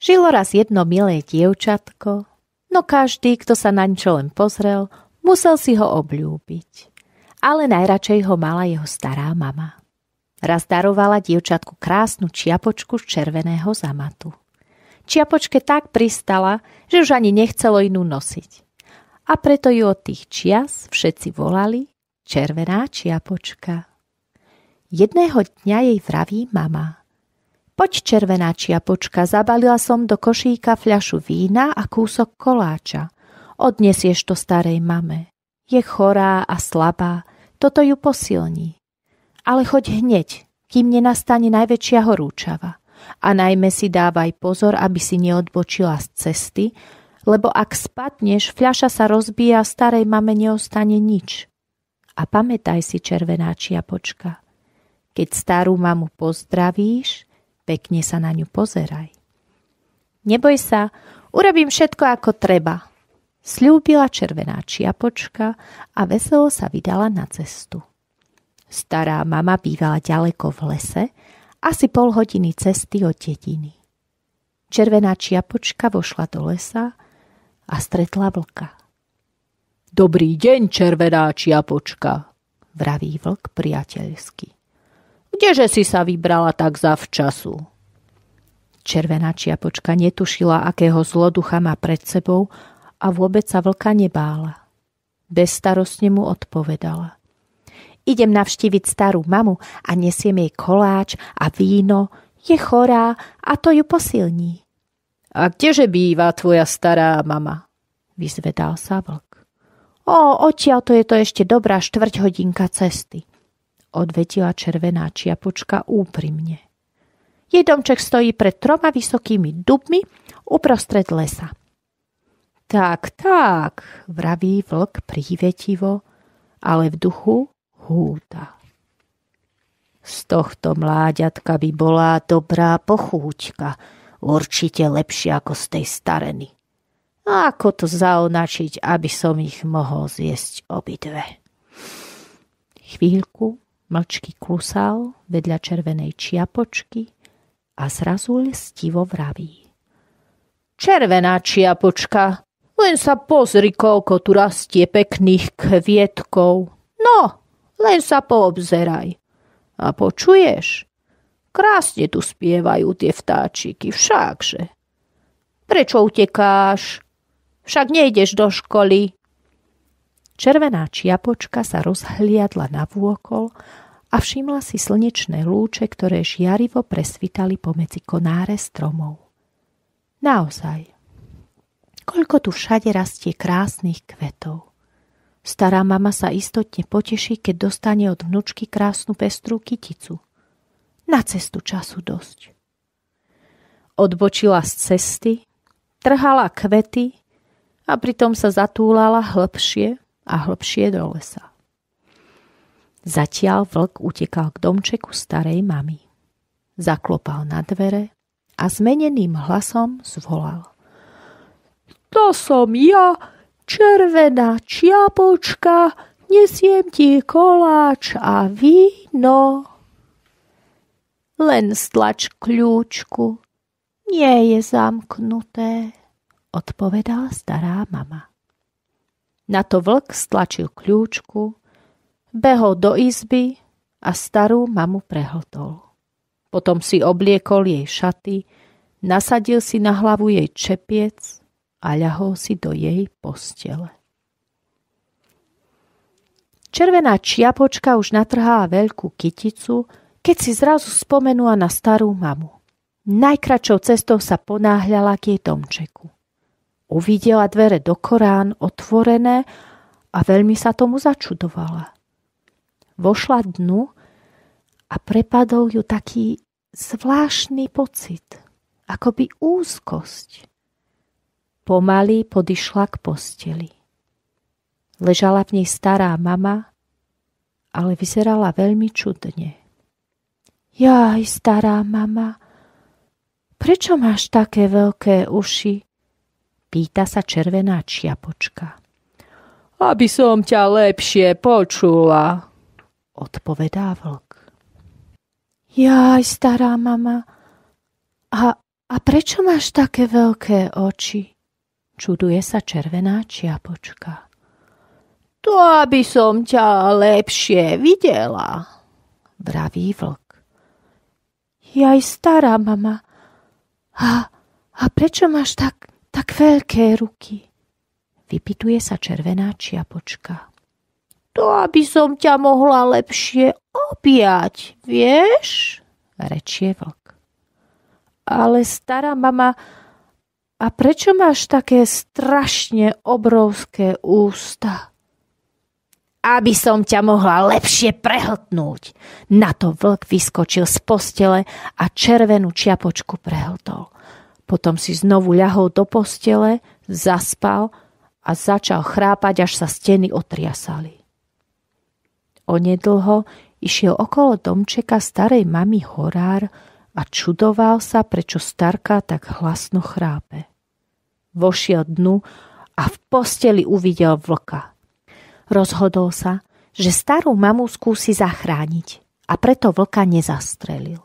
Žilo raz jedno milé dievčatko, no každý, kto sa naň čo len pozrel, musel si ho obľúbiť. Ale najradšej ho mala jeho stará mama. Raz darovala dievčatku krásnu čiapočku z červeného zamatu. Čiapočke tak pristala, že už ani nechcelo inú nosiť. A preto ju od tých čias všetci volali Červená čiapočka. Jedného dňa jej vraví mama: Poď, červená čiapočka, zabalila som do košíka fľašu vína a kúsok koláča. Odnesieš to starej mame. Je chorá a slabá, toto ju posilní. Ale choď hneď, kým nenastane najväčšia horúčava. A najmä si dávaj pozor, aby si neodbočila z cesty, lebo ak spadneš, fľaša sa rozbije a starej mame neostane nič. A pamätaj si, červená čiapočka, keď starú mamu pozdravíš, pekne sa na ňu pozeraj. Neboj sa, urobím všetko ako treba, sľúbila červená čiapočka a veselo sa vydala na cestu. Stará mama bývala ďaleko v lese, asi pol hodiny cesty od dediny. Červená čiapočka vošla do lesa a stretla vlka. Dobrý deň, červená čiapočka, vraví vlk priateľsky. Kdeže si sa vybrala tak zavčasu? Červená čiapočka netušila, akého zloducha má pred sebou a vôbec sa vlka nebála. Bezstarostne mu odpovedala. Idem navštíviť starú mamu a nesiem jej koláč a víno. Je chorá a to ju posilní. A kdeže býva tvoja stará mama? Vyzvedal sa vlk. Odtiaľ to je to ešte dobrá štvrťhodinka cesty, odvetila červená čiapočka úprimne. Jej domček stojí pred 3 vysokými dubmi uprostred lesa. Tak, vraví vlk prívetivo, ale v duchu húta. Z tohto mláďatka by bola dobrá pochúťka, určite lepšia ako z tej stareny. A ako to zaonačiť, aby som ich mohol zjesť obidve? Chvíľku mlčky klusal vedľa červenej čiapočky a zrazu lstivo vraví. Červená čiapočka, len sa pozri, koľko tu rastie pekných kvietkov. No, len sa poobzeraj. A počuješ? Krásne tu spievajú tie vtáčiky, všakže. Prečo utekáš? Však nejdeš do školy. Červená čiapočka sa rozhliadla navôkol a všimla si slnečné lúče, ktoré žiarivo presvitali pomedzi konáre stromov. Naozaj, koľko tu všade rastie krásnych kvetov. Stará mama sa istotne poteší, keď dostane od vnučky krásnu pestrú kyticu. Na cestu času dosť. Odbočila z cesty, trhala kvety a pritom sa zatúlala hlbšie a hlbšie do lesa. Zatiaľ vlk utekal k domčeku starej mamy. Zaklopal na dvere a zmeneným hlasom zvolal. To som ja, červená čiapočka, nesiem ti koláč a víno. Len stlač kľúčku, nie je zamknuté, odpovedala stará mama. Na to vlk stlačil kľúčku, behol do izby a starú mamu prehltol. Potom si obliekol jej šaty, nasadil si na hlavu jej čepiec a ľahol si do jej postele. Červená čiapočka už natrhala veľkú kyticu, keď si zrazu spomenula na starú mamu. Najkratšou cestou sa ponáhľala k jej domčeku. Uvidela dvere do korán otvorené a veľmi sa tomu začudovala. Vošla dnu a prepadol ju taký zvláštny pocit, akoby úzkosť. Pomaly podišla k posteli. Ležala v nej stará mama, ale vyzerala veľmi čudne. Jaj, stará mama, prečo máš také veľké uši? Pýta sa červená čiapočka. Aby som ťa lepšie počula, odpovedá vlk. Jaj, stará mama, a A prečo máš také veľké oči? Čuduje sa červená čiapočka. To, aby som ťa lepšie videla, vraví vlk. Jaj, stará mama, a prečo máš tak veľké ruky? Vypytuje sa červená čiapočka. To, aby som ťa mohla lepšie objať, vieš? Rečie vlk. Ale stará mama, a prečo máš také strašne obrovské ústa? Aby som ťa mohla lepšie prehltnúť. Na to vlk vyskočil z postele a červenú čiapočku prehltol. Potom si znovu ľahol do postele, zaspal a začal chrápať, až sa steny otriasali. Onedlho išiel okolo domčeka starej mamy horár a čudoval sa, prečo starka tak hlasno chrápe. Vošiel dnu a v posteli uvidel vlka. Rozhodol sa, že starú mamu skúsi zachrániť a preto vlka nezastrelil.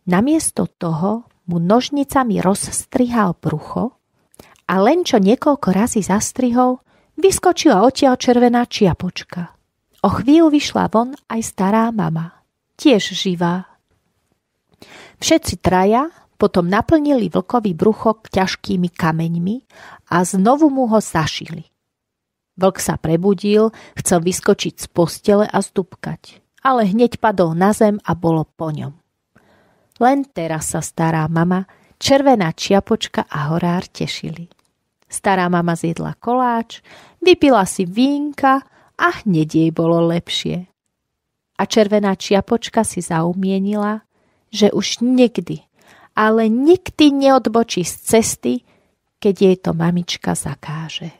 Namiesto toho mu nožnicami rozstrihal brucho a len čo niekoľko razy zastrihol, vyskočila odtiaľ červená čiapočka. O chvíľu vyšla von aj stará mama, tiež živá. Všetci traja potom naplnili vlkovi brucho ťažkými kameňmi a znovu mu ho zašili. Vlk sa prebudil, chcel vyskočiť z postele a zdúbkať, ale hneď padol na zem a bolo po ňom. Len teraz sa stará mama, červená čiapočka a horár tešili. Stará mama zjedla koláč, vypila si vínka a hneď jej bolo lepšie. A červená čiapočka si zaumienila, že už nikdy, ale nikdy neodbočí z cesty, keď jej to mamička zakáže.